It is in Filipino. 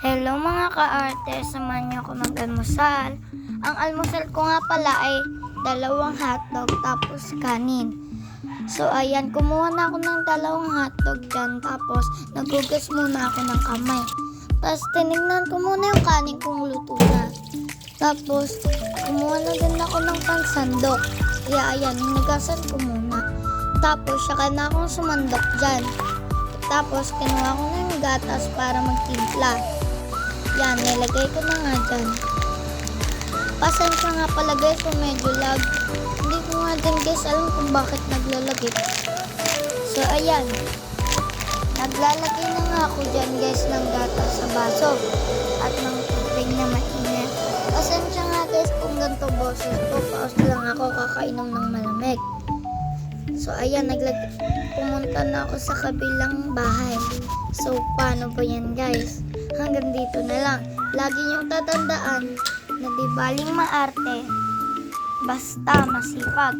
Hello mga ka-arte, samahan niyo ako mag-almusal. Ang almusal ko nga pala ay 2 hotdog tapos kanin. So ayan, kumuha na ako ng 2 hotdog dyan, tapos nagugas muna ako ng kamay. Tapos tinignan ko muna yung kanin kung luto na. Tapos kumuha na din ako ng pansandok. Kaya ayan, hinugasan ko muna. Tapos saka na akong sumandok dyan. Tapos kinuha ko na yung gatas para magtimpla. Yan, nilagay ko na nga dyan. Pasensya nga pala guys kung medyo lag. Hindi ko nga din guys alam kung bakit naglalagay. So ayan, naglalagay na nga ako dyan guys ng gatas sa baso at ng tubig na mainit. Pasensya nga guys kung ganito boses ko, paus lang ako kakainom ng malamig. So ayan, pumunta na ako sa kabilang bahay. So paano ba yan guys? Hanggang dito na lang. Lagi niyong tatandaan na di baling maarte, basta masipag.